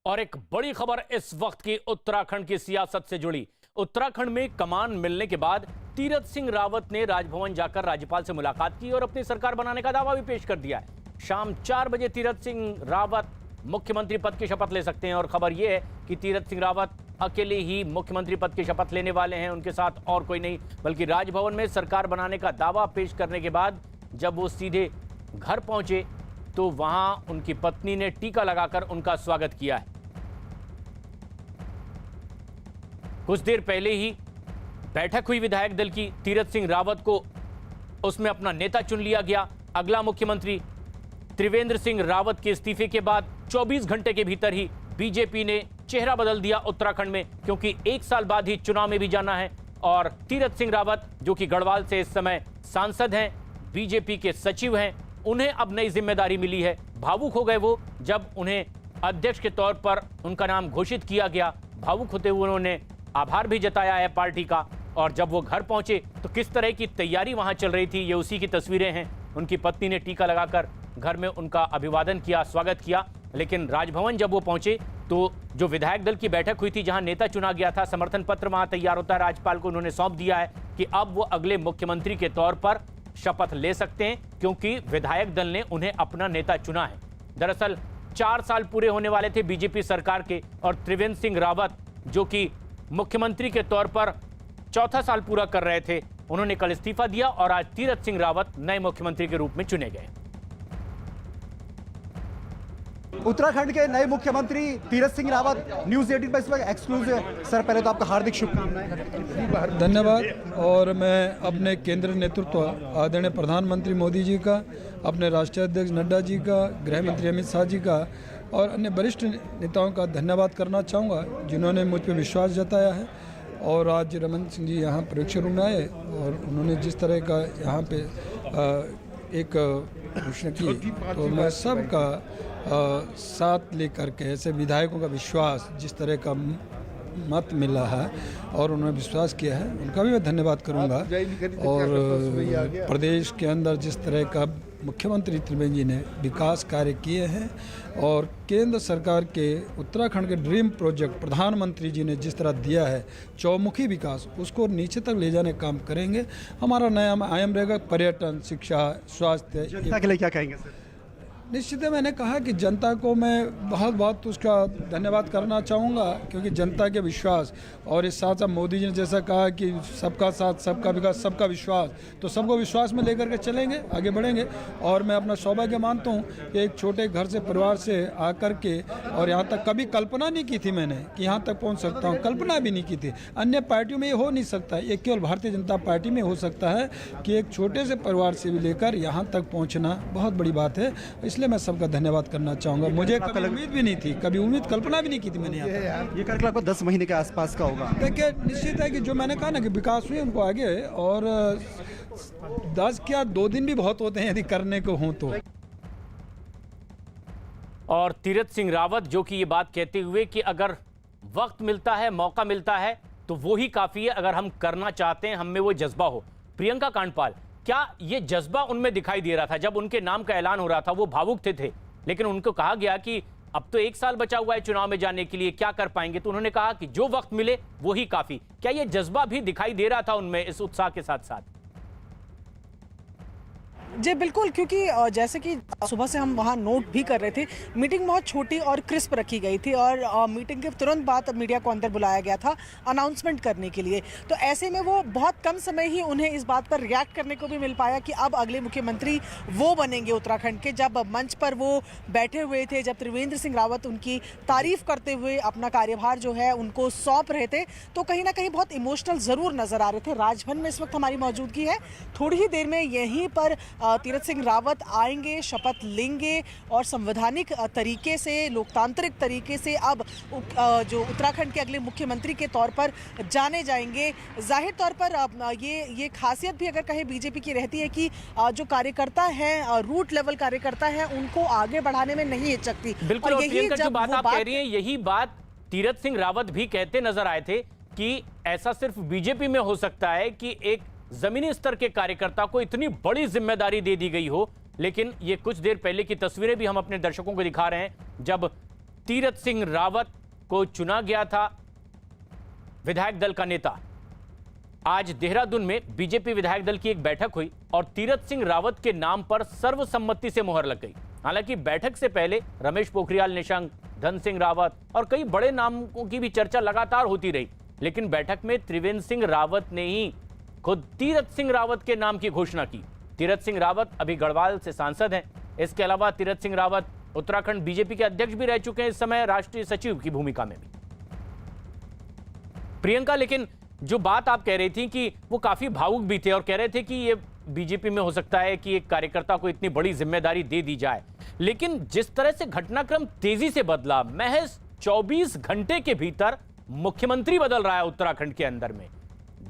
और एक बड़ी खबर इस वक्त की उत्तराखंड की सियासत से जुड़ी। उत्तराखंड में कमान मिलने के बाद तीरथ सिंह रावत ने राजभवन जाकर राज्यपाल से मुलाकात की और अपनी सरकार बनाने का दावा भी पेश कर दिया है। शाम 4 बजे तीरथ सिंह रावत मुख्यमंत्री पद की शपथ ले सकते हैं और खबर यह है कि तीरथ सिंह रावत अकेले ही मुख्यमंत्री पद की शपथ लेने वाले हैं। उनके साथ और कोई नहीं, बल्कि राजभवन में सरकार बनाने का दावा पेश करने के बाद जब वो सीधे घर पहुंचे तो वहां उनकी पत्नी ने टीका लगाकर उनका स्वागत किया है। कुछ देर पहले ही बैठक हुई विधायक दल की। तीरथ सिंह रावत को उसमें अपना नेता चुन लिया गया। अगला मुख्यमंत्री त्रिवेंद्र सिंह रावत के इस्तीफे के बाद 24 घंटे के भीतर ही बीजेपी ने चेहरा बदल दिया उत्तराखंड में, क्योंकि 1 साल बाद ही चुनाव में भी जाना है। और तीरथ सिंह रावत जो कि गढ़वाल से इस समय सांसद हैं, बीजेपी के सचिव हैं, उन्हें अब नई जिम्मेदारी मिली है। भावुक हो गए वो जब उन्हें अध्यक्ष के तौर पर उनका नाम घोषित किया गया। भावुक होते हुए उन्होंने आभार भी जताया है पार्टी का। और जब वो घर पहुंचे तो किस तरह की तैयारी वहां चल रही थी, ये उसी की तस्वीरें हैं। उनकी पत्नी ने टीका लगाकर घर में उनका अभिवादन किया, स्वागत किया। लेकिन राजभवन जब वो पहुंचे तो जो विधायक दल की बैठक हुई थी, जहां नेता चुना गया था, समर्थन पत्र वहां तैयार होता है, राज्यपाल को उन्होंने सौंप दिया है कि अब वो अगले मुख्यमंत्री के तौर पर शपथ ले सकते हैं, क्योंकि विधायक दल ने उन्हें अपना नेता चुना है। दरअसल 4 साल पूरे होने वाले थे बीजेपी सरकार के और त्रिवेंद्र सिंह रावत जो कि मुख्यमंत्री के तौर पर 4था साल पूरा कर रहे थे, उन्होंने कल इस्तीफा दिया और आज तीरथ सिंह रावत नए मुख्यमंत्री के रूप में चुने गए। उत्तराखंड के नए मुख्यमंत्री तीरथ सिंह रावत न्यूज़ 18 पर इस वक्त एक्सक्लूसिव है। सर, पहले तो आपका हार्दिक शुभकामनाएं। धन्यवाद। और मैं अपने केंद्रीय नेतृत्व आदरणीय प्रधानमंत्री मोदी जी का, अपने राष्ट्रीय अध्यक्ष नड्डा जी का, गृह मंत्री अमित शाह जी का और अन्य वरिष्ठ नेताओं का धन्यवाद करना चाहूँगा, जिन्होंने मुझ पर विश्वास जताया है। और आज रमन सिंह जी यहाँ परीक्षा रूम में आए और उन्होंने जिस तरह का यहाँ पे एक घोषणा की, तो मैं सबका साथ लेकर के ऐसे विधायकों का विश्वास, जिस तरह का मत मिला है और उन्होंने विश्वास किया है, उनका भी मैं धन्यवाद करूंगा। और प्रदेश के अंदर जिस तरह का मुख्यमंत्री त्रिवेंद्र जी ने विकास कार्य किए हैं और केंद्र सरकार के उत्तराखंड के ड्रीम प्रोजेक्ट प्रधानमंत्री जी ने जिस तरह दिया है चौमुखी विकास, उसको नीचे तक ले जाने का काम करेंगे। हमारा नया आयाम रहेगा पर्यटन, शिक्षा, स्वास्थ्य। जनता के लिए क्या कहेंगे सर? निश्चित है, मैंने कहा कि जनता को मैं बहुत उसका धन्यवाद करना चाहूँगा, क्योंकि जनता के विश्वास और इस साथ साथ मोदी जी ने जैसा कहा कि सबका साथ, सबका विकास, सबका विश्वास, तो सबको विश्वास में लेकर के चलेंगे, आगे बढ़ेंगे। और मैं अपना सौभाग्य मानता हूँ कि एक छोटे घर से, परिवार से आकर के और यहाँ तक कभी कल्पना नहीं की थी मैंने कि यहाँ तक पहुँच सकता हूँ, कल्पना भी नहीं की थी। अन्य पार्टियों में ये हो नहीं सकता, ये केवल भारतीय जनता पार्टी में हो सकता है कि एक छोटे से परिवार से भी लेकर यहाँ तक पहुँचना बहुत बड़ी बात है। इसलिए मैं सबका धन्यवाद करना चाहूँगा। मुझे कभी उम्मीद भी नहीं थी, कभी उम्मीद, कल्पना भी नहीं की थी मैंने यहाँ ये कार्यक्रम लगभग 10 महीने के आसपास का होगा। देखिए, निश्चित है कि जो मैंने कहा ना कि विकास हुए उनको आगे, और 10 क्या 2 दिन भी बहुत होते हैं यदि करने को हों तो। और तीरथ सिंह रावत जो कि ये बात कहते हुए कि अगर वक्त मिलता है, मौका मिलता है तो वो ही काफी है, अगर हम करना चाहते हैं, हम में वो जज्बा हो। प्रियंका कांडपाल, क्या ये जज्बा उनमें दिखाई दे रहा था? जब उनके नाम का ऐलान हो रहा था वो भावुक थे, लेकिन उनको कहा गया कि अब तो 1 साल बचा हुआ है चुनाव में जाने के लिए, क्या कर पाएंगे? तो उन्होंने कहा कि जो वक्त मिले वो ही काफी। क्या ये जज्बा भी दिखाई दे रहा था उनमें, इस उत्साह के साथ साथ? जी बिल्कुल, क्योंकि जैसे कि सुबह से हम वहाँ नोट भी कर रहे थे, मीटिंग बहुत छोटी और क्रिस्प रखी गई थी और मीटिंग के तुरंत बाद मीडिया को अंदर बुलाया गया था अनाउंसमेंट करने के लिए। तो ऐसे में वो बहुत कम समय ही उन्हें इस बात पर रिएक्ट करने को भी मिल पाया कि अब अगले मुख्यमंत्री वो बनेंगे उत्तराखंड के। जब मंच पर वो बैठे हुए थे, जब त्रिवेंद्र सिंह रावत उनकी तारीफ करते हुए अपना कार्यभार जो है उनको सौंप रहे थे, तो कहीं ना कहीं बहुत इमोशनल ज़रूर नजर आ रहे थे। राजभवन में इस वक्त हमारी मौजूदगी है, थोड़ी ही देर में यहीं पर तीरथ सिंह रावत आएंगे, शपथ लेंगे और संवैधानिक तरीके से, लोकतांत्रिक तरीके से अब जो उत्तराखंड के अगले मुख्यमंत्री के तौर पर जाने जाएंगे। जाहिर तौर पर ये खासियत भी अगर कहें बीजेपी की रहती है कि जो कार्यकर्ता हैं, रूट लेवल कार्यकर्ता हैं, उनको आगे बढ़ाने में नहीं हिचकती। बिल्कुल, और प्रियंका जो बात आप कह रही हैं, यही बात तीरथ सिंह रावत भी कहते नजर आए थे कि ऐसा सिर्फ बीजेपी में हो सकता है कि एक जमीनी स्तर के कार्यकर्ता को इतनी बड़ी जिम्मेदारी दे दी गई हो। लेकिन ये कुछ देर पहले की तस्वीरें भी हम अपने दर्शकों को दिखा रहे हैं, जब तीरथ सिंह रावत को चुना गया था विधायक दल का नेता। आज देहरादून में बीजेपी विधायक दल की एक बैठक हुई और तीरथ सिंह रावत के नाम पर सर्वसम्मति से मुहर लग गई। हालांकि बैठक से पहले रमेश पोखरियाल निशंक, धन सिंह रावत और कई बड़े नामों की भी चर्चा लगातार होती रही, लेकिन बैठक में त्रिवेंद्र सिंह रावत ने ही खुद तीरथ सिंह रावत के नाम की घोषणा की। तीरथ सिंह रावत अभी गढ़वाल से सांसद हैं। इसके अलावा तीरथ सिंह रावत उत्तराखंड बीजेपी के अध्यक्ष भी रह चुके हैं, इस समय राष्ट्रीय सचिव की भूमिका में भी। प्रियंका, लेकिन जो बात आप कह रही थी कि वो काफी भावुक भी थे और कह रहे थे कि ये बीजेपी में हो सकता है कि एक कार्यकर्ता को इतनी बड़ी जिम्मेदारी दे दी जाए, लेकिन जिस तरह से घटनाक्रम तेजी से बदला, महज 24 घंटे के भीतर मुख्यमंत्री बदल रहा है उत्तराखंड के अंदर में।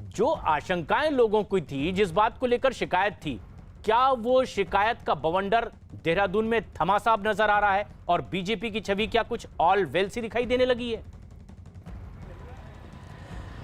जो आशंकाएं लोगों की थी, जिस बात को लेकर शिकायत थी, क्या वो शिकायत का बवंडर देहरादून में थमा साहब नजर आ रहा है और बीजेपी की छवि क्या कुछ ऑल वेल सी दिखाई देने लगी है?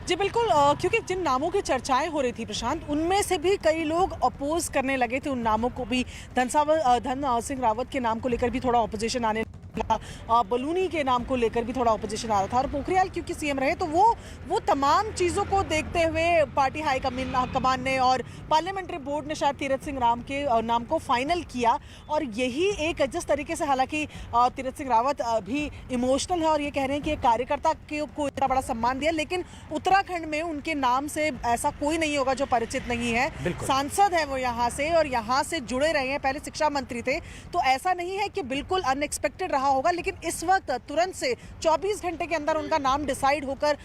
जी बिल्कुल, क्योंकि जिन नामों की चर्चाएं हो रही थी प्रशांत, उनमें से भी कई लोग अपोज करने लगे थे उन नामों को भी। धन सिंह रावत के नाम को लेकर भी थोड़ा ऑपोजिशन आने लगा, बलूनी के नाम को लेकर भी थोड़ा ऑपोजिशन आ रहा था, और पोखरियाल क्योंकि सीएम रहे तो वो तमाम चीज़ों को देखते हुए पार्टी हाई कमान ने और पार्लियामेंट्री बोर्ड ने शायद तीरथ सिंह राम के नाम को फाइनल किया। और यही एक जिस तरीके से, हालांकि तीरथ सिंह रावत भी इमोशनल है और ये कह रहे हैं कि कार्यकर्ता को इतना बड़ा सम्मान दिया, लेकिन उत्तराखंड में उनके नाम से ऐसा कोई नहीं होगा जो परिचित नहीं है। सांसद है वो यहाँ से और यहाँ से जुड़े रहे हैं, पहले शिक्षा मंत्री थे, तो ऐसा नहीं है कि बिल्कुल अनएक्सपेक्टेड होगा। लेकिन इस वक्त तुरंत से 24 घंटे के अंदर उनका नाम डिसाइड होकर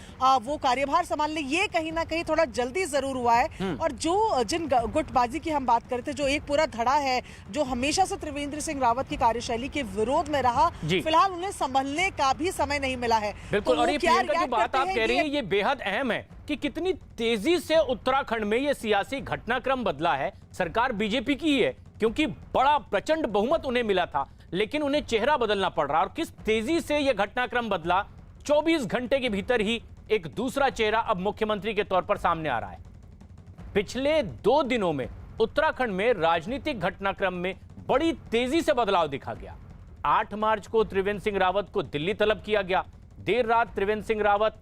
वो कार्यभार संभाल ले, ये कहीं ना कहीं थोड़ा जल्दी जरूर हुआ है। और जिन गुटबाजी की हम बात करते, जो एक पूरा धड़ा है जो हमेशा से त्रिवेंद्र सिंह रावत की कार्यशैली के विरोध में रहा, फिलहाल उन्हें संभलने का भी समय नहीं मिला है। बिल्कुल, तो और ये प्रियंका जो बात आप कह रही हैं ये बेहद अहम है कि कितनी तेजी से उत्तराखंड में ये सियासी घटनाक्रम बदला है। सरकार बीजेपी की ही है, क्योंकि बड़ा प्रचंड बहुमत उन्हें मिला था, लेकिन उन्हें चेहरा बदलना पड़ रहा। और किस तेजी से यह घटनाक्रम बदला, 24 घंटे के भीतर ही एक दूसरा चेहरा अब मुख्यमंत्री के तौर पर सामने आ रहा है। पिछले 2 दिनों में उत्तराखंड में राजनीतिक घटनाक्रम में बड़ी तेजी से बदलाव दिखा गया। 8 मार्च को त्रिवेंद्र सिंह रावत को दिल्ली तलब किया गया। देर रात त्रिवेंद्र सिंह रावत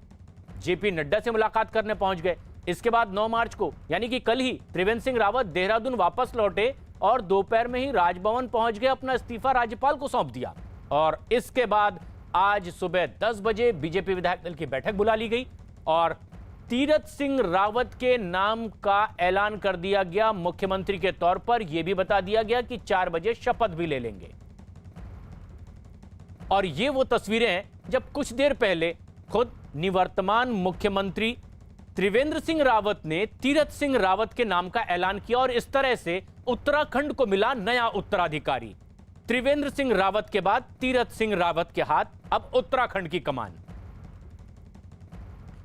जेपी नड्डा से मुलाकात करने पहुंच गए। इसके बाद 9 मार्च को, यानी कि कल ही, त्रिवेंद्र सिंह रावत देहरादून वापस लौटे और दोपहर में ही राजभवन पहुंच गए, अपना इस्तीफा राज्यपाल को सौंप दिया। और इसके बाद आज सुबह 10 बजे बीजेपी विधायक दल की बैठक बुला ली गई और तीरथ सिंह रावत के नाम का ऐलान कर दिया गया मुख्यमंत्री के तौर पर। यह भी बता दिया गया कि 4 बजे शपथ भी ले लेंगे। और ये वो तस्वीरें हैं जब कुछ देर पहले खुद निवर्तमान मुख्यमंत्री त्रिवेंद्र सिंह रावत ने तीरथ सिंह रावत के नाम का ऐलान किया और इस तरह से उत्तराखंड को मिला नया उत्तराधिकारी। त्रिवेंद्र सिंह रावत के बाद तीरथ सिंह रावत के हाथ अब उत्तराखंड की कमान।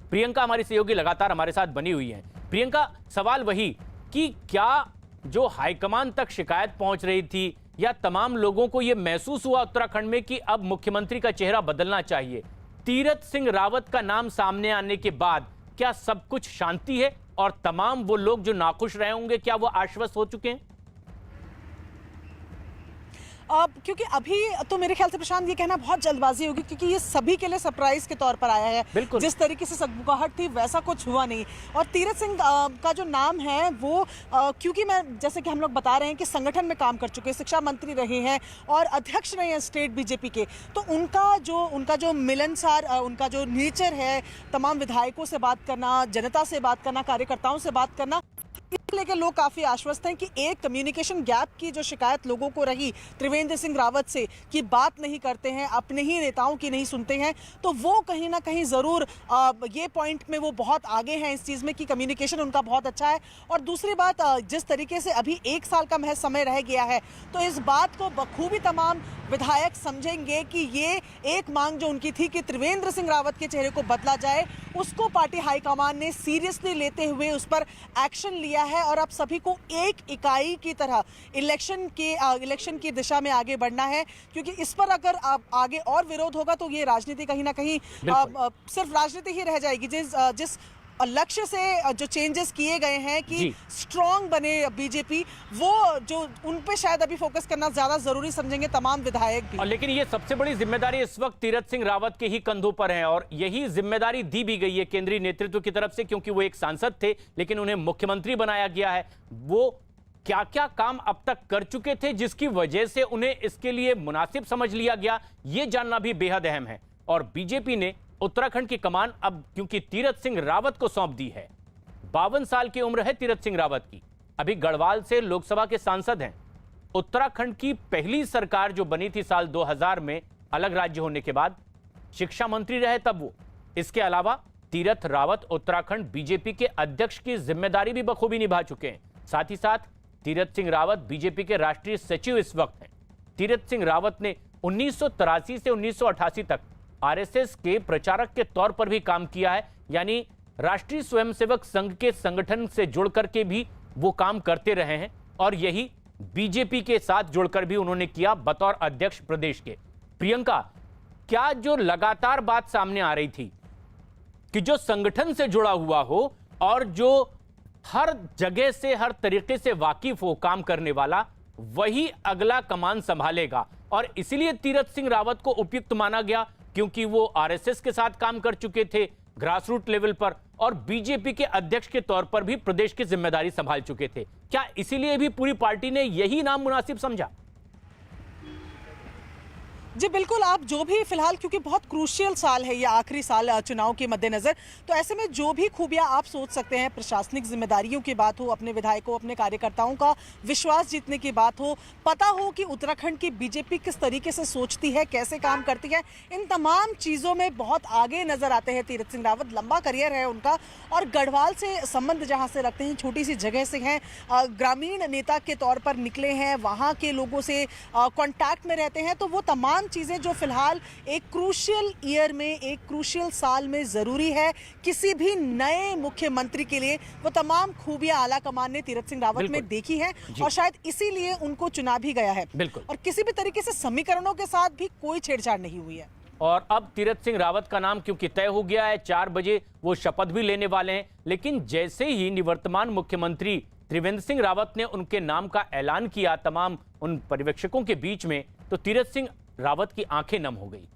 प्रियंका हमारी सहयोगी लगातार हमारे साथ बनी हुई हैं। प्रियंका, सवाल वही कि क्या जो हाईकमान तक शिकायत पहुंच रही थी या तमाम लोगों को यह महसूस हुआ उत्तराखंड में कि अब मुख्यमंत्री का चेहरा बदलना चाहिए, तीरथ सिंह रावत का नाम सामने आने के बाद क्या सब कुछ शांति है और तमाम वो लोग जो नाखुश रहे होंगे क्या वो आश्वस्त हो चुके हैं? क्योंकि अभी तो मेरे ख्याल से प्रशांत ये कहना बहुत जल्दबाजी होगी, क्योंकि ये सभी के लिए सरप्राइज के तौर पर आया है। जिस तरीके से सकबुकाहट थी वैसा कुछ हुआ नहीं। और तीरथ सिंह का जो नाम है वो क्योंकि मैं, जैसे कि हम लोग बता रहे हैं कि संगठन में काम कर चुके हैं, शिक्षा मंत्री रहे हैं और अध्यक्ष रहे हैं स्टेट बीजेपी के, तो उनका जो मिलनसार उनका जो नेचर है, तमाम विधायकों से बात करना, जनता से बात करना, कार्यकर्ताओं से बात करना, लेकर लोग काफी आश्वस्त हैं कि एक कम्युनिकेशन गैप की जो शिकायत लोगों को रही त्रिवेंद्र सिंह रावत से कि बात नहीं करते हैं, अपने ही नेताओं की नहीं सुनते हैं, तो वो कहीं ना कहीं जरूर ये पॉइंट में वो बहुत आगे हैं इस चीज में कि कम्युनिकेशन उनका बहुत अच्छा है। और दूसरी बात, जिस तरीके से अभी 1 साल का महज समय रह गया है, तो इस बात को बखूबी तमाम विधायक समझेंगे कि ये एक मांग जो उनकी थी कि त्रिवेंद्र सिंह रावत के चेहरे को बदला जाए, उसको पार्टी हाईकमान ने सीरियसली लेते हुए उस पर एक्शन लिया है। और अब सभी को एक इकाई की तरह इलेक्शन की दिशा में आगे बढ़ना है, क्योंकि इस पर अगर आगे और विरोध होगा तो ये राजनीति कहीं ना कहीं सिर्फ राजनीति ही रह जाएगी। जिस लक्ष्य से जो चेंजेस किए गए हैं कि जी। स्ट्रांग बने बीजेपी, वो जो उन पे शायद अभी फोकस करना ज्यादा जरूरी समझेंगे तमाम विधायक भी। और लेकिन ये सबसे बड़ी जिम्मेदारी इस वक्त तीरथ सिंह रावत के ही कंधों पर है और यही जिम्मेदारी दी भी गई है केंद्रीय नेतृत्व की तरफ से, क्योंकि वो एक सांसद थे लेकिन उन्हें मुख्यमंत्री बनाया गया है। वो क्या क्या काम अब तक कर चुके थे जिसकी वजह से उन्हें इसके लिए मुनासिब समझ लिया गया, ये जानना भी बेहद अहम है। और बीजेपी ने उत्तराखंड की कमान अब क्योंकि तीरथ सिंह रावत को सौंप दी है। 52 साल की उम्र है तीरथ सिंह रावत की, अभी गढ़वाल से लोकसभा के सांसद हैं। उत्तराखंड की पहली सरकार जो बनी थी साल 2000 में अलग राज्य होने के बाद, शिक्षा मंत्री रहे तब वो। इसके अलावा तीरथ रावत उत्तराखंड बीजेपी के अध्यक्ष की जिम्मेदारी भी बखूबी निभा चुके हैं। साथ ही साथ तीरथ सिंह रावत बीजेपी के राष्ट्रीय सचिव इस वक्त हैं। तीरथ सिंह रावत ने 1983 से 1988 तक आरएसएस के प्रचारक के तौर पर भी काम किया है, यानी राष्ट्रीय स्वयंसेवक संघ के संगठन से जुड़कर के भी वो काम करते रहे हैं और यही बीजेपी के साथ जुड़कर भी उन्होंने किया बतौर अध्यक्ष प्रदेश के। प्रियंका, क्या जो लगातार बात सामने आ रही थी कि जो संगठन से जुड़ा हुआ हो और जो हर जगह से हर तरीके से वाकिफ हो काम करने वाला, वही अगला कमान संभालेगा, और इसीलिए तीरथ सिंह रावत को उपयुक्त माना गया क्योंकि वो आरएसएस के साथ काम कर चुके थे ग्रास रूट लेवल पर और बीजेपी के अध्यक्ष के तौर पर भी प्रदेश की जिम्मेदारी संभाल चुके थे। क्या इसीलिए भी पूरी पार्टी ने यही नाम मुनासिब समझा? जी बिल्कुल, आप जो भी फिलहाल, क्योंकि बहुत क्रूशियल साल है ये, आखिरी साल चुनाव के मद्देनजर, तो ऐसे में जो भी खूबियां आप सोच सकते हैं, प्रशासनिक जिम्मेदारियों की बात हो, अपने विधायकों अपने कार्यकर्ताओं का विश्वास जीतने की बात हो, पता हो कि उत्तराखंड की बीजेपी किस तरीके से सोचती है, कैसे काम करती है, इन तमाम चीज़ों में बहुत आगे नजर आते हैं तीरथ सिंह रावत। लंबा करियर है उनका और गढ़वाल से संबंध जहाँ से रखते हैं, छोटी सी जगह से हैं, ग्रामीण नेता के तौर पर निकले हैं, वहाँ के लोगों से कॉन्टैक्ट में रहते हैं, तो वो तमाम चीजें जो फिलहाल एक क्रूशियल ईयर में, एक क्रूशियल साल में जरूरी है किसी भी नए मुख्यमंत्री के लिए, वो तमाम खूबियां आला कमान ने तीरथ सिंह रावत में देखी हैं और शायद इसीलिए उनको चुना भी गया है। और किसी भी तरीके से समीकरणों के साथ भी कोई छेड़छाड़ नहीं हुई है। और अब तीरथ सिंह रावत का नाम क्योंकि तय हो गया है, 4 बजे वो शपथ भी लेने वाले हैं, लेकिन जैसे ही निवर्तमान मुख्यमंत्री त्रिवेंद्र सिंह रावत ने उनके नाम का ऐलान किया तमाम उन पर्यवेक्षकों के बीच में, तो तीरथ सिंह रावत की आंखें नम हो गई।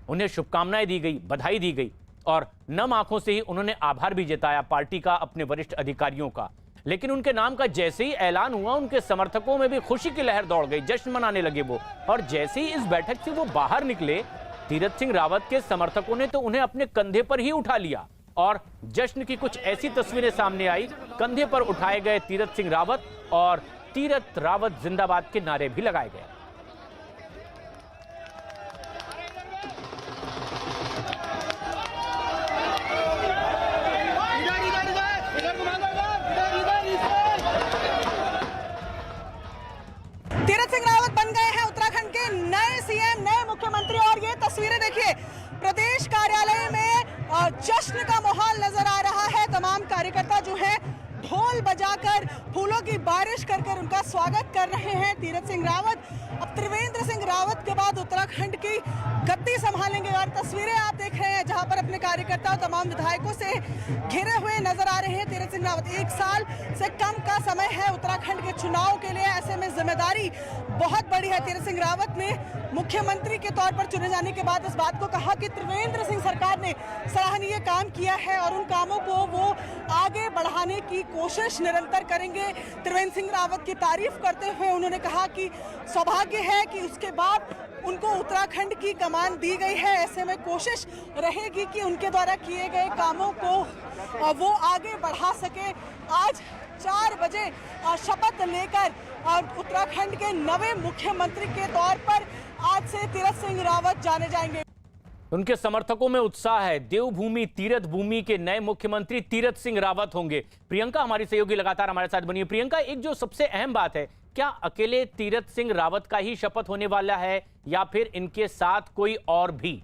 उन्हें शुभकामनाएं दी गई, बधाई दी गई और नम आंखों से ही उन्होंने आभार भी जताया पार्टी का, अपने वरिष्ठ अधिकारियों का। लेकिन उनके नाम का जैसे ही ऐलान हुआ, उनके समर्थकों में भी खुशी की लहर दौड़ गई, जश्न मनाने लगे वो। और जैसे ही इस बैठक से वो बाहर निकले, तीरथ सिंह रावत के समर्थकों ने तो उन्हें अपने कंधे पर ही उठा लिया और जश्न की कुछ ऐसी तस्वीरें सामने आई, कंधे पर उठाए गए तीरथ सिंह रावत और तीरथ रावत जिंदाबाद के नारे भी लगाए गए। तीरथ सिंह रावत बन गए हैं उत्तराखंड के नए सीएम, नए मुख्यमंत्री। और ये तस्वीरें देखिए, प्रदेश कार्यालय में जश्न का माहौल नजर आ रहा है। तमाम कार्यकर्ता जो है ढोल बजाकर, फूलों की बारिश कर कर उनका स्वागत कर रहे हैं। तीरथ सिंह रावत अब त्रिवेंद्र सिंह रावत के बाद उत्तराखंड की गद्दी संभालेंगे और तस्वीरें आप देख रहे हैं जहां पर अपने कार्यकर्ता और तमाम विधायकों से घिरे हुए नजर आ रहे हैं तीरथ सिंह रावत। 1 साल से कम का समय है उत्तराखंड के चुनाव के लिए, ऐसे में जिम्मेदारी बहुत बड़ी है। तीरथ सिंह रावत ने मुख्यमंत्री के तौर पर चुने जाने के बाद इस बात को कहा कि त्रिवेंद्र सिंह सरकार ने सराहनीय काम किया है और उन कामों को वो आगे बढ़ाने की कोशिश निरंतर करेंगे। त्रिवेंद्र सिंह रावत की तारीफ करते हुए उन्होंने कहा कि सौभाग्य है कि उसके बाद उनको उत्तराखंड की कमान दी गई है, ऐसे में कोशिश रहेगी कि उनके द्वारा किए गए कामों को वो आगे बढ़ा सके। आज 4 बजे शपथ लेकर उत्तराखंड के नवे मुख्यमंत्री के तौर पर आज से तीरथ सिंह रावत जाने जाएंगे। उनके समर्थकों में उत्साह है, देवभूमि तीरथ भूमि के नए मुख्यमंत्री तीरथ सिंह रावत होंगे। प्रियंका हमारी सहयोगी लगातार हमारे साथ बनी है। प्रियंका, एक जो सबसे अहम बात है, क्या अकेले तीरथ सिंह रावत का ही शपथ होने वाला है या फिर इनके साथ कोई और भी?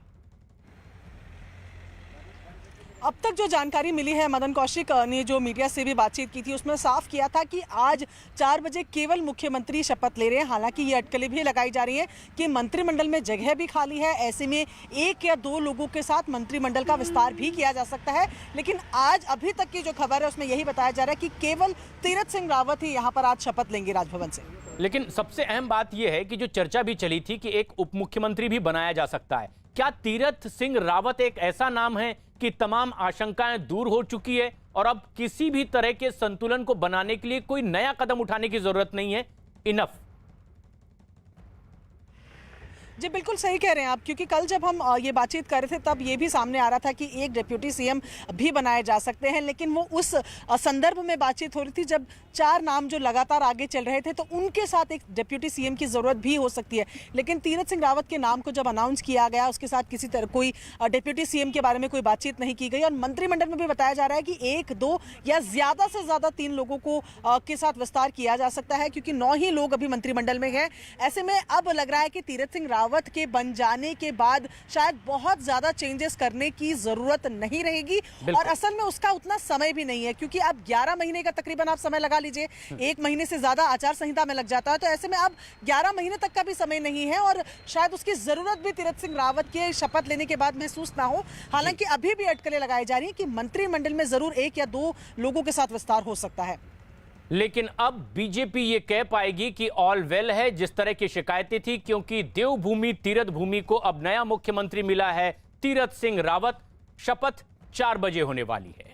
अब तक जो जानकारी मिली है, मदन कौशिक ने जो मीडिया से भी बातचीत की थी उसमें साफ किया था कि आज 4 बजे केवल मुख्यमंत्री शपथ ले रहे हैं। हालांकि ये अटकलें भी लगाई जा रही हैं कि मंत्रिमंडल में जगह भी खाली है, ऐसे में 1 या 2 लोगों के साथ मंत्रिमंडल का विस्तार भी किया जा सकता है। लेकिन आज अभी तक की जो खबर है उसमें यही बताया जा रहा है कि केवल तीरथ सिंह रावत ही यहाँ पर आज शपथ लेंगे राजभवन से। लेकिन सबसे अहम बात यह है कि जो चर्चा भी चली थी कि एक उप मुख्यमंत्री भी बनाया जा सकता है। क्या तीरथ सिंह रावत एक ऐसा नाम है कि तमाम आशंकाएं दूर हो चुकी है और अब किसी भी तरह के संतुलन को बनाने के लिए कोई नया कदम उठाने की जरूरत नहीं है? इनफ। जी बिल्कुल सही कह रहे हैं आप, क्योंकि कल जब हम ये बातचीत कर रहे थे तब ये भी सामने आ रहा था कि एक डिप्यूटी सीएम भी बनाए जा सकते हैं, लेकिन वो उस संदर्भ में बातचीत हो रही थी जब 4 नाम जो लगातार आगे चल रहे थे तो उनके साथ एक डिप्यूटी सीएम की जरूरत भी हो सकती है। लेकिन तीरथ सिंह रावत के नाम को जब अनाउंस किया गया उसके साथ किसी तरह कोई डिप्यूटी सीएम के बारे में कोई बातचीत नहीं की गई और मंत्रिमंडल में भी बताया जा रहा है कि 1, 2 या ज्यादा से ज्यादा 3 लोगों को के साथ विस्तार किया जा सकता है, क्योंकि 9 ही लोग अभी मंत्रिमंडल में हैं। ऐसे में अब लग रहा है कि तीरथ सिंह रावत के बन जाने के बाद शायद बहुत ज्यादा चेंजेस करने की जरूरत नहीं रहेगी और असल में उसका उतना समय भी नहीं है, क्योंकि अब 11 महीने का तकरीबन आप समय लगा लीजिए, 1 महीने से ज्यादा आचार संहिता में लग जाता है, तो ऐसे में अब 11 महीने तक का भी समय नहीं है और शायद उसकी जरूरत भी तीरथ सिंह रावत के शपथ लेने के बाद महसूस ना हो। हालांकि अभी भी अटकलें लगाई जा रही है कि मंत्रिमंडल में जरूर 1 या 2 लोगों के साथ विस्तार हो सकता है। लेकिन अब बीजेपी ये कह पाएगी कि ऑल वेल है, जिस तरह की शिकायतें थी, क्योंकि देवभूमि तीरथ भूमि को अब नया मुख्यमंत्री मिला है तीरथ सिंह रावत। शपथ 4 बजे होने वाली है।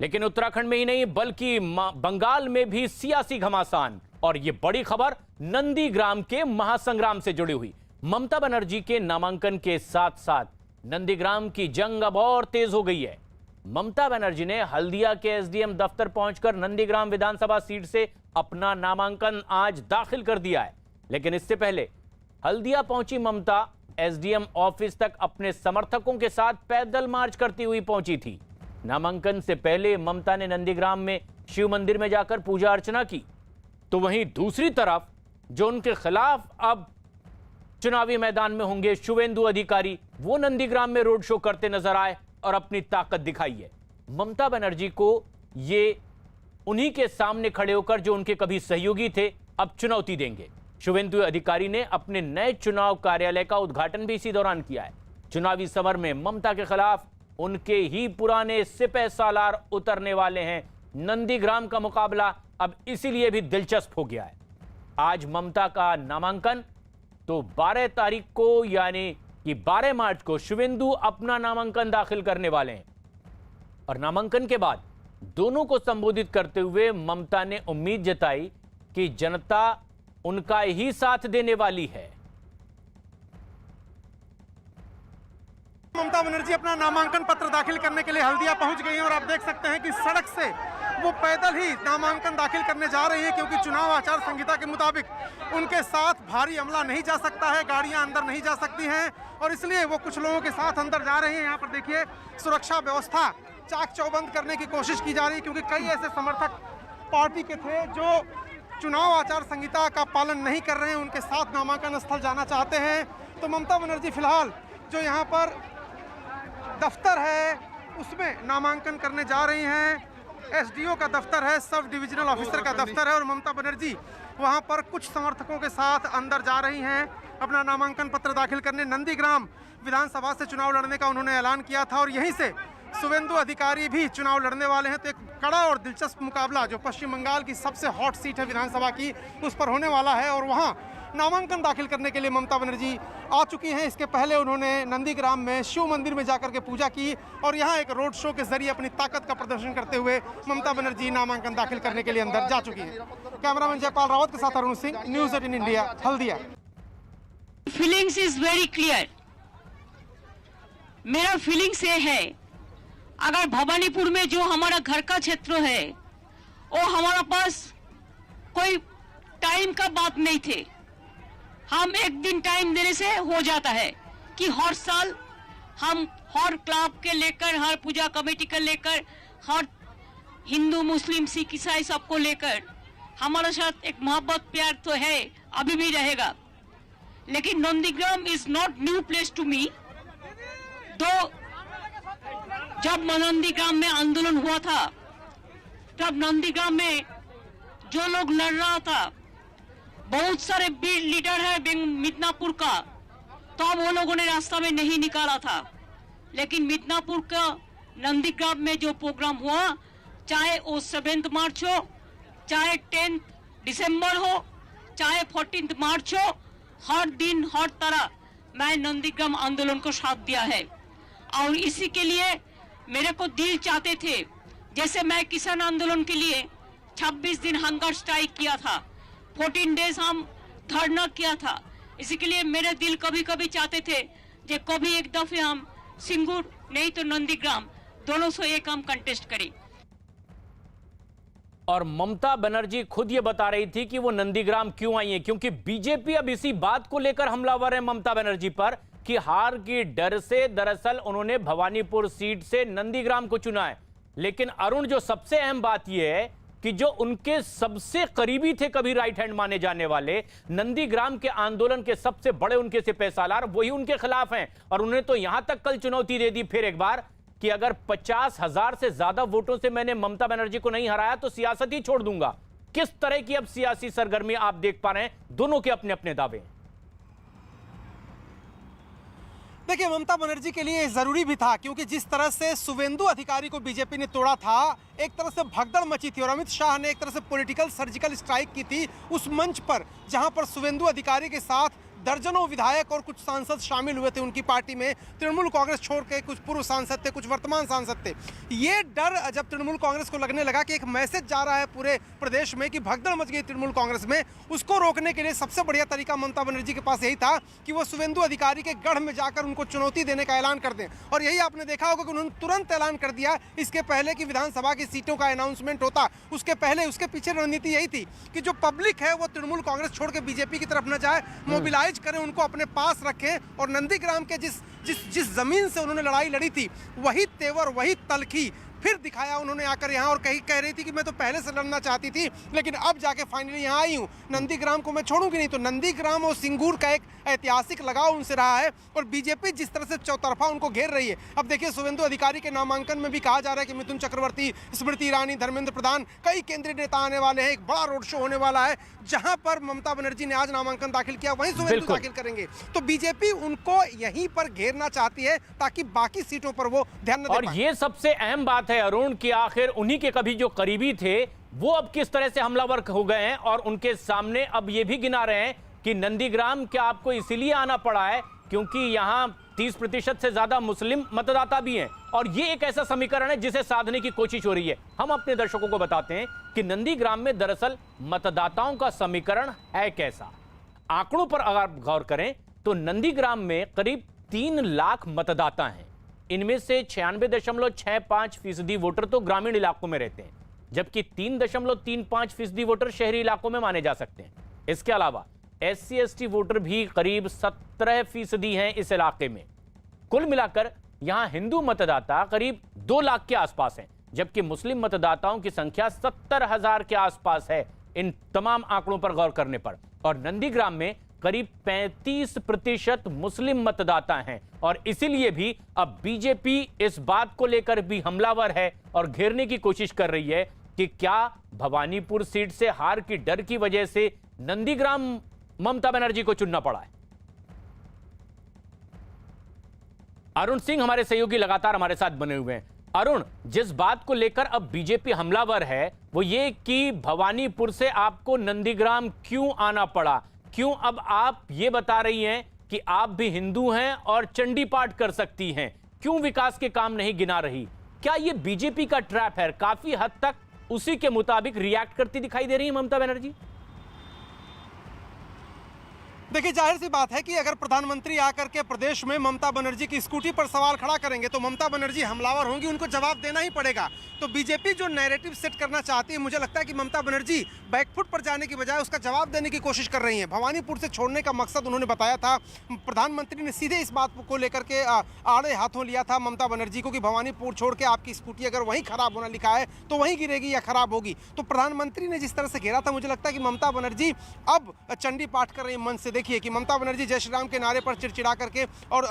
लेकिन उत्तराखंड में ही नहीं बल्कि बंगाल में भी सियासी घमासान, और यह बड़ी खबर नंदीग्राम के महासंग्राम से जुड़ी हुई। ममता बनर्जी के नामांकन के साथ साथ नंदीग्राम की जंग अब और तेज हो गई है। ममता बनर्जी ने हल्दिया के एसडीएम दफ्तर पहुंचकर नंदीग्राम विधानसभा सीट से अपना नामांकन आज दाखिल कर दिया है। लेकिन इससे पहले हल्दिया पहुंची ममता एसडीएम ऑफिस तक अपने समर्थकों के साथ पैदल मार्च करती हुई पहुंची थी। नामांकन से पहले ममता ने नंदीग्राम में शिव मंदिर में जाकर पूजा अर्चना की, तो वहीं दूसरी तरफ जो उनके खिलाफ अब चुनावी मैदान में होंगे शुवेंदु अधिकारी, वो नंदीग्राम में रोड शो करते नजर आए और अपनी ताकत दिखाई है। ममता बनर्जी को ये उन्हीं के सामने खड़े होकर जो उनके कभी सहयोगी थे अब चुनौती देंगे। शुवेंदु अधिकारी ने अपने नए चुनाव कार्यालय का उद्घाटन भी इसी दौरान किया है। चुनावी समर में ममता के खिलाफ उनके ही पुराने सिपह सालार उतरने वाले हैं। नंदीग्राम का मुकाबला अब इसीलिए भी दिलचस्प हो गया है। आज ममता का नामांकन, तो 12 तारीख को यानी कि 12 मार्च को शुवेंदु अपना नामांकन दाखिल करने वाले हैं और नामांकन के बाद दोनों को संबोधित करते हुए ममता ने उम्मीद जताई कि जनता उनका ही साथ देने वाली है। ममता बनर्जी अपना नामांकन पत्र दाखिल करने के लिए हल्दिया पहुंच गई हैं और आप देख सकते हैं कि सड़क से वो पैदल ही नामांकन दाखिल करने जा रही हैं, क्योंकि चुनाव आचार संहिता के मुताबिक उनके साथ भारी अमला नहीं जा सकता है, गाड़ियां अंदर नहीं जा सकती हैं और इसलिए वो कुछ लोगों के साथ अंदर जा रहे हैं। यहाँ पर देखिए सुरक्षा व्यवस्था चाक चौबंद करने की कोशिश की जा रही है, क्योंकि कई ऐसे समर्थक पार्टी के थे जो चुनाव आचार संहिता का पालन नहीं कर रहे हैं, उनके साथ नामांकन स्थल जाना चाहते हैं। तो ममता बनर्जी फिलहाल जो यहाँ पर दफ्तर है उसमें नामांकन करने जा रही हैं। एसडीओ का दफ्तर है, सब डिविजनल ऑफिसर का दफ्तर है और ममता बनर्जी वहां पर कुछ समर्थकों के साथ अंदर जा रही हैं अपना नामांकन पत्र दाखिल करने। नंदीग्राम विधानसभा से चुनाव लड़ने का उन्होंने ऐलान किया था और यहीं से शुवेंदु अधिकारी भी चुनाव लड़ने वाले हैं। तो एक कड़ा और दिलचस्प मुकाबला जो पश्चिम बंगाल की सबसे हॉट सीट है विधानसभा की, उस पर होने वाला है और वहाँ नामांकन दाखिल करने के लिए ममता बनर्जी आ चुकी हैं। इसके पहले उन्होंने नंदीग्राम में शिव मंदिर में जाकर के पूजा की और यहाँ एक रोड शो के जरिए अपनी ताकत का प्रदर्शन करते हुए ममता बनर्जी नामांकन दाखिल करने के लिए अंदर जा चुकी हैं। कैमरामैन जयपाल रावत के साथ Arun Singh, news 18 India, Haldia. Feelings is very clear. मेरा फीलिंग्स ये है, अगर भवानीपुर में जो हमारा घर का क्षेत्र है वो हमारा पास कोई टाइम का बात नहीं थे, हम एक दिन टाइम देने से हो जाता है कि हर साल हम हर क्लब के लेकर, हर पूजा कमेटी के लेकर, हर हिंदू मुस्लिम सिख ईसाई सबको लेकर हमारे साथ एक मोहब्बत प्यार तो है, अभी भी रहेगा। लेकिन Nandigram is not new place to me. जब नंदीग्राम में आंदोलन हुआ था, तब नंदीग्राम में जो लोग लड़ रहा था, बहुत सारे बीट लीडर है मिदनापुर का, तो अब वो लोगों ने रास्ता में नहीं निकाला था। लेकिन मिदनापुर का नंदीग्राम में जो प्रोग्राम हुआ, चाहे वो 7 मार्च हो, चाहे 10 दिसंबर हो, चाहे 14 मार्च हो, हर दिन हर तरह मैं नंदीग्राम आंदोलन को साथ दिया है। और इसी के लिए मेरे को दिल चाहते थे, जैसे मैं किसान आंदोलन के लिए 26 दिन हंगर स्ट्राइक किया था, 14 डेज हम धरना किया था। इसी के लिए मेरे दिल कभी कभी चाहते थे कि कभी एक दफे हम सिंगूर नहीं तो नंदीग्राम दोनों से एक हम कंटेस्ट करें। और ममता बनर्जी खुद ये बता रही थी कि वो नंदीग्राम क्यों आई है, क्योंकि बीजेपी अब इसी बात को लेकर हमलावर है ममता बनर्जी पर कि हार की डर से दरअसल उन्होंने भवानीपुर सीट से नंदीग्राम को चुना है। लेकिन अरुण, जो सबसे अहम बात यह है कि जो उनके सबसे करीबी थे, कभी राइट हैंड माने जाने वाले, नंदीग्राम के आंदोलन के सबसे बड़े उनके सिपहसालार, वही उनके खिलाफ हैं। और उन्हें तो यहां तक कल चुनौती दे दी फिर एक बार कि अगर 50,000 से ज्यादा वोटों से मैंने ममता बनर्जी को नहीं हराया तो सियासत ही छोड़ दूंगा। किस तरह की अब सियासी सरगर्मी आप देख पा रहे हैं, दोनों के अपने अपने दावे हैं। देखिए, ममता बनर्जी के लिए जरूरी भी था, क्योंकि जिस तरह से शुवेंदु अधिकारी को बीजेपी ने तोड़ा था, एक तरह से भगदड़ मची थी और अमित शाह ने एक तरह से पॉलिटिकल सर्जिकल स्ट्राइक की थी उस मंच पर, जहां पर शुवेंदु अधिकारी के साथ दर्जनों विधायक और कुछ सांसद शामिल हुए थे उनकी पार्टी में। तृणमूल कांग्रेस छोड़ के कुछ पूर्व सांसद थे, कुछ वर्तमान सांसद थे। ये डर जब तृणमूल कांग्रेस को लगने लगा कि एक मैसेज जा रहा है पूरे प्रदेश में कि भगदड़ मच गई तृणमूल कांग्रेस में, उसको रोकने के लिए सबसे बढ़िया तरीका ममता बनर्जी के पास यही था कि वो शुवेंदु अधिकारी के गढ़ में जाकर उनको चुनौती देने का ऐलान कर दें। और यही आपने देखा होगा कि उन्होंने तुरंत ऐलान कर दिया। इसके पहले कि विधानसभा की सीटों का अनाउंसमेंट होता, उसके पहले उसके पीछे रणनीति यही थी कि जो पब्लिक है वो तृणमूल कांग्रेस छोड़ के बीजेपी की तरफ न जाए, मोबिलाइज करें, उनको अपने पास रखें। और नंदीग्राम के जिस जमीन से उन्होंने लड़ाई लड़ी थी, वही तेवर, वही तलखी फिर दिखाया उन्होंने आकर यहाँ। और कह रही थी कि मैं तो पहले से लड़ना चाहती थी, लेकिन अब जाके फाइनली यहाँ आई हूँ, नंदीग्राम को मैं छोड़ूंगी नहीं। तो नंदीग्राम और सिंगूर का एक ऐतिहासिक लगाव उनसे रहा है और बीजेपी जिस तरह से चौतरफा उनको घेर रही है। अब देखिए, शुवेंदु अधिकारी के नामांकन में भी कहा जा रहा है कि मिथुन चक्रवर्ती, स्मृति ईरानी, धर्मेंद्र प्रधान, कई केंद्रीय नेता आने वाले हैं। एक बड़ा रोड शो होने वाला है, जहां पर ममता बनर्जी ने आज नामांकन दाखिल किया, वहीं शुवेंदु दाखिल करेंगे। तो बीजेपी उनको यहीं पर घेरना चाहती है ताकि बाकी सीटों पर वो ध्यान न दे और पाए। ये सबसे अहम बात है अरुण कि आखिर उन्हीं के कभी जो करीबी थे वो अब किस तरह से हमलावर हो गए हैं और उनके सामने अब ये भी गिना रहे हैं कि नंदीग्राम क्या आपको इसीलिए आना पड़ा है क्योंकि यहां 30% से ज्यादा मुस्लिम मतदाता भी हैं। और ये एक ऐसा समीकरण है जिसे साधने की कोशिश हो रही है। हम अपने दर्शकों को बताते हैं कि नंदीग्राम में दरअसल मतदाताओं का समीकरण है कैसा। आंकड़ों पर अगर गौर करें तो नंदीग्राम में करीब 3 लाख मतदाता हैं। इनमें से 96.65% वोटर तो ग्रामीण इलाकों में रहते हैं, जबकि 3.35% वोटर शहरी इलाकों में माने जा सकते हैं। इसके अलावा SC/ST वोटर भी करीब 17% हैं इस इलाके में। कुल मिलाकर यहां हिंदू मतदाता करीब 2 लाख के आसपास हैं, जबकि मुस्लिम मतदाताओं की संख्या 70,000 के आसपास है इन तमाम आंकड़ों पर गौर करने पर। और नंदीग्राम में करीब 35% मुस्लिम मतदाता हैं और इसीलिए भी अब बीजेपी इस बात को लेकर भी हमलावर है और घेरने की कोशिश कर रही है कि क्या भवानीपुर सीट से हार की डर की वजह से नंदीग्राम ममता बनर्जी को चुनना पड़ा है। अरुण सिंह हमारे सहयोगी लगातार हमारे साथ बने हुए हैं। अरुण, जिस बात को लेकर अब बीजेपी हमलावर है वो ये कि भवानीपुर से आपको नंदीग्राम क्यों आना पड़ा, क्यों अब आप ये बता रही हैं कि आप भी हिंदू हैं और चंडी पाठ कर सकती हैं, क्यों विकास के काम नहीं गिना रही? क्या ये बीजेपी का ट्रैप है? काफी हद तक उसी के मुताबिक रिएक्ट करती दिखाई दे रही है ममता बनर्जी। देखिए, जाहिर सी बात है कि अगर प्रधानमंत्री आकर के प्रदेश में ममता बनर्जी की स्कूटी पर सवाल खड़ा करेंगे तो ममता बनर्जी हमलावर होंगी, उनको जवाब देना ही पड़ेगा। तो बीजेपी जो नैरेटिव सेट करना चाहती है, मुझे लगता है कि ममता बनर्जी बैकफुट पर जाने की बजाय उसका जवाब देने की कोशिश कर रही हैं। भवानीपुर से छोड़ने का मकसद उन्होंने बताया था, प्रधानमंत्री ने सीधे इस बात को लेकर के आड़े हाथों लिया था ममता बनर्जी को कि भवानीपुर छोड़ के आपकी स्कूटी अगर वहीं खराब होना लिखा है तो वहीं गिरेगी या खराब होगी। तो प्रधानमंत्री ने जिस तरह से घेरा था, मुझे लगता है कि ममता बनर्जी अब चंडी पाठ कर रही है मन से। देखिए कि ममता बनर्जी जय श्री राम के नारे पर चिड़चिड़ा करके और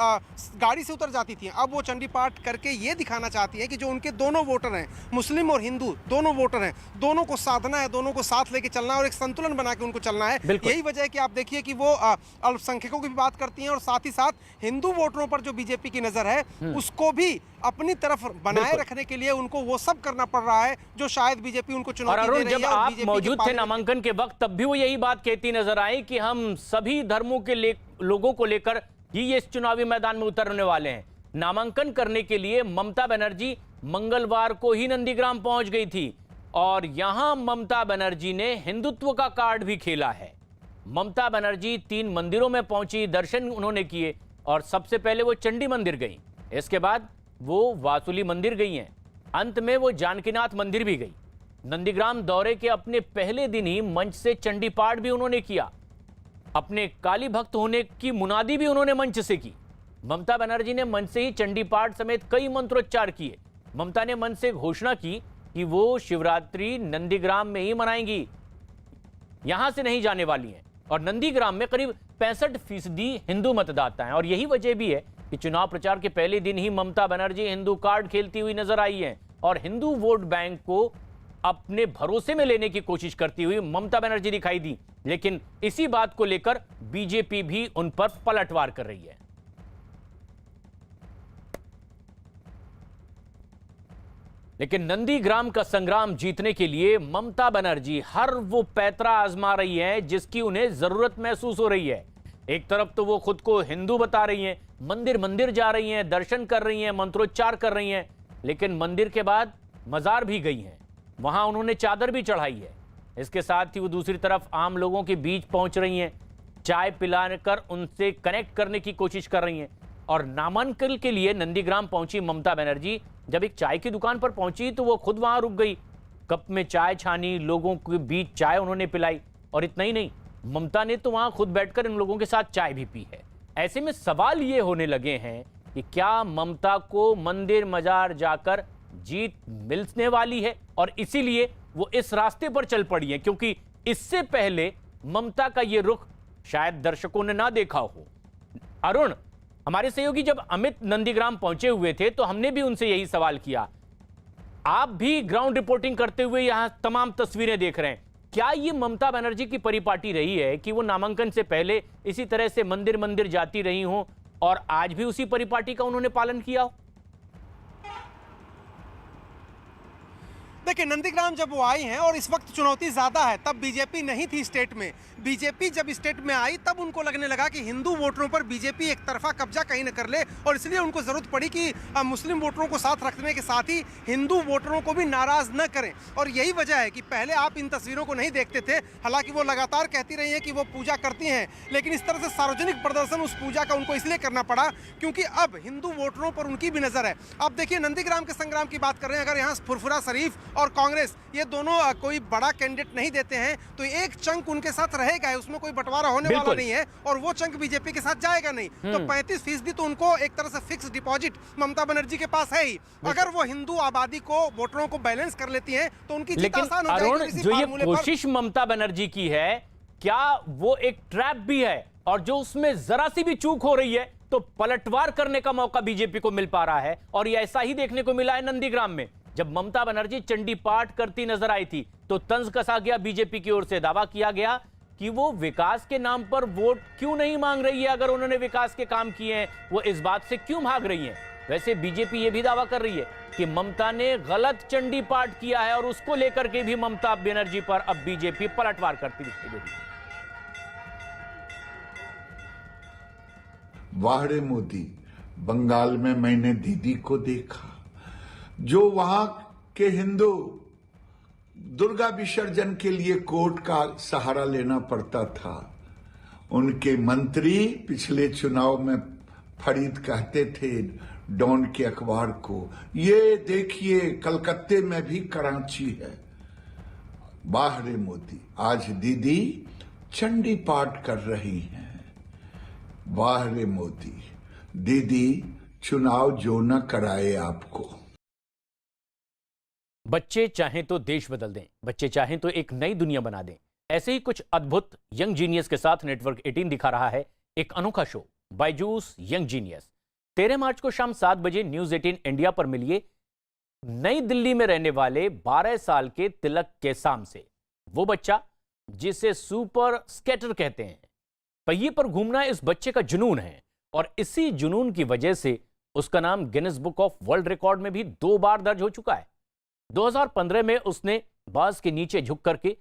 गाड़ी से उतर जाती थी, अब वो चंडी पाठ करके ये दिखाना चाहती है कि जो उनके दोनों वोटर हैं, मुस्लिम और हिंदू दोनों वोटर हैं, दोनों को साधना है, दोनों को साथ लेके चलना है और एक संतुलन बना के उनको चलना है। यही वजह है कि आप देखिए कि वो अल्पसंख्यकों की भी बात करती हैं और साथ ही साथ हिंदू वोटरों पर जो बीजेपी की नजर है उसको भी अपनी तरफ बनाए रखने के लिए उनको वो सब करना पड़ रहा है जो शायद बीजेपी उनको चुनौती दे रही है। जब आप मौजूद थे नामांकन के वक्त, तब भी वो यही बात कहती नजर आई कि हम सभी धर्मों के लोगों को लेकर ही इस चुनावी मैदान में उतरने वाले हैं। नामांकन करने के लिए ममता बनर्जी मंगलवार को ही नंदीग्राम पहुंच गई थी और यहां ममता बनर्जी ने हिंदुत्व का कार्ड भी खेला है। ममता बनर्जी 3 मंदिरों में पहुंची, दर्शन उन्होंने किए और सबसे पहले वो चंडी मंदिर गई, इसके बाद वो वासुली मंदिर गई हैं, अंत में वो जानकीनाथ मंदिर भी गई। नंदीग्राम दौरे के अपने पहले दिन ही मंच से चंडी पाठ भी उन्होंने किया, अपने काली भक्त होने की मुनादी भी उन्होंने मंच से की। ममता बनर्जी ने मंच से ही चंडी पाठ समेत कई मंत्रोच्चार किए। ममता ने मंच से घोषणा की कि वो शिवरात्रि नंदीग्राम में ही मनाएंगी, यहां से नहीं जाने वाली हैं। और नंदीग्राम में करीब 65% हिंदू मतदाता हैं और यही वजह भी है कि चुनाव प्रचार के पहले दिन ही ममता बनर्जी हिंदू कार्ड खेलती हुई नजर आई हैं और हिंदू वोट बैंक को अपने भरोसे में लेने की कोशिश करती हुई ममता बनर्जी दिखाई दी। लेकिन इसी बात को लेकर बीजेपी भी उन पर पलटवार कर रही है। लेकिन नंदीग्राम का संग्राम जीतने के लिए ममता बनर्जी हर वो पैतरा आजमा रही है जिसकी उन्हें जरूरत महसूस हो रही है। एक तरफ तो वो खुद को हिंदू बता रही हैं, मंदिर मंदिर जा रही हैं, दर्शन कर रही हैं, मंत्रोच्चार कर रही हैं, लेकिन मंदिर के बाद मजार भी गई हैं, वहां उन्होंने चादर भी चढ़ाई है। इसके साथ ही वो दूसरी तरफ आम लोगों के बीच पहुंच रही हैं, चाय पिलाकर उनसे कनेक्ट करने की कोशिश कर रही हैं। और नामांकन के लिए नंदीग्राम पहुंची ममता बनर्जी जब एक चाय की दुकान पर पहुंची तो वो खुद वहां रुक गई, कप में चाय छानी, लोगों के बीच चाय उन्होंने पिलाई और इतना ही नहीं, ममता ने तो वहां खुद बैठकर इन लोगों के साथ चाय भी पी है। ऐसे में सवाल ये होने लगे हैं कि क्या ममता को मंदिर मजार जाकर जीत मिलने वाली है और इसीलिए वो इस रास्ते पर चल पड़ी है, क्योंकि इससे पहले ममता का ये रुख शायद दर्शकों ने ना देखा हो। अरुण, हमारे सहयोगी जब अमित नंदीग्राम पहुंचे हुए थे तो हमने भी उनसे यही सवाल किया, आप भी ग्राउंड रिपोर्टिंग करते हुए यहां तमाम तस्वीरें देख रहे हैं, क्या ये ममता बनर्जी की परिपाटी रही है कि वो नामांकन से पहले इसी तरह से मंदिर मंदिर जाती रही हों और आज भी उसी परिपाटी का उन्होंने पालन किया हो? देखिए, नंदीग्राम जब वो आई हैं और इस वक्त चुनौती ज़्यादा है, तब बीजेपी नहीं थी स्टेट में। बीजेपी जब स्टेट में आई तब उनको लगने लगा कि हिंदू वोटरों पर बीजेपी एक तरफा कब्जा कहीं न कर ले और इसलिए उनको ज़रूरत पड़ी कि मुस्लिम वोटरों को साथ रखने के साथ ही हिंदू वोटरों को भी नाराज़ न करें। और यही वजह है कि पहले आप इन तस्वीरों को नहीं देखते थे, हालांकि वो लगातार कहती रही हैं कि वो पूजा करती हैं, लेकिन इस तरह से सार्वजनिक प्रदर्शन उस पूजा का उनको इसलिए करना पड़ा क्योंकि अब हिंदू वोटरों पर उनकी भी नज़र है। अब देखिए, नंदीग्राम के संग्राम की बात कर रहे हैं, अगर यहाँ फुरफुरा शरीफ और कांग्रेस ये दोनों कोई बड़ा कैंडिडेट नहीं देते हैं तो एक चंक उनके साथ रहेगा, उसमें कोई बंटवारा होने वाला नहीं है और वो चंक बीजेपी के साथ जाएगा नहीं। तो 35% तो उनको एक तरह से फिक्स डिपॉजिट ममता बनर्जी के पास है ही। अगर वो हिंदू आबादी को, वोटरों को बैलेंस कर लेती हैं तो उनकी जीत आसान हो जाएगी। जो ये कोशिश ममता बनर्जी की है, क्या वो एक ट्रैप भी है और जो उसमें जरा सी भी चूक हो रही है तो पलटवार करने का मौका बीजेपी को मिल पा रहा है? और ये ऐसा ही देखने को मिला है नंदीग्राम में। जब ममता बनर्जी चंडी पाठ करती नजर आई थी तो तंज कसा गया बीजेपी की ओर से, दावा किया गया कि वो विकास के नाम पर वोट क्यों नहीं मांग रही है, अगर उन्होंने विकास के काम किए हैं वो इस बात से क्यों भाग रही हैं। वैसे बीजेपी ये भी दावा कर रही है कि ममता ने गलत चंडी पाठ किया है और उसको लेकर के भी ममता बनर्जी पर अब बीजेपी पलटवार करती दिखाई दे रही है। वाह रे मोदी, बंगाल में मैंने दीदी को देखा, जो वहां के हिंदू दुर्गा विसर्जन के लिए कोर्ट का सहारा लेना पड़ता था। उनके मंत्री पिछले चुनाव में फरीद कहते थे डॉन के अखबार को, ये देखिए कलकत्ते में भी कराची है। वाह रे मोदी, आज दीदी चंडी पाठ कर रही हैं। वाह रे मोदी, दीदी चुनाव जो न कराए आपको। बच्चे चाहें तो देश बदल दें, बच्चे चाहें तो एक नई दुनिया बना दें, ऐसे ही कुछ अद्भुत यंग जीनियस के साथ नेटवर्क 18 दिखा रहा है एक अनोखा शो, बायजूस यंग जीनियस। 13 मार्च को शाम 7 बजे न्यूज 18 इंडिया पर मिलिए नई दिल्ली में रहने वाले 12 साल के तिलक केसाम से। वो बच्चा जिसे सुपर स्केटर कहते हैं। पहिए पर घूमना इस बच्चे का जुनून है और इसी जुनून की वजह से उसका नाम Guinness book of world record में भी 2 बार दर्ज हो चुका है। 2015 में उसने बांस के नीचे झुक करके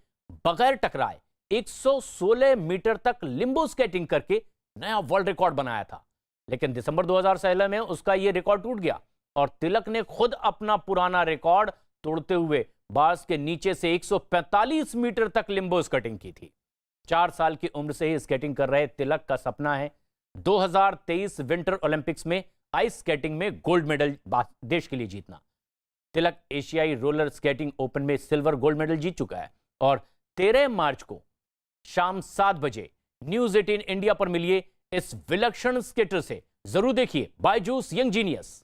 बगैर टकराए 116 मीटर तक लिम्बो स्केटिंग करके नया वर्ल्ड रिकॉर्ड बनाया था। लेकिन दिसंबर 2016 में उसका यह रिकॉर्ड टूट गया और तिलक ने खुद अपना पुराना रिकॉर्ड तोड़ते हुए बांस के नीचे से 145 मीटर तक लिम्बो स्केटिंग की थी। 4 साल की उम्र से ही स्केटिंग कर रहे तिलक का सपना है 2023 विंटर ओलंपिक्स में आइस स्केटिंग में गोल्ड मेडल देश के लिए जीतना। तिलक एशियाई रोलर स्केटिंग ओपन में सिल्वर गोल्ड मेडल जीत चुका है और 13 मार्च को शाम 7 बजे न्यूज 18 इंडिया पर मिलिए इस विलक्षण स्केटर से। जरूर देखिए बायजूस यंग जीनियस।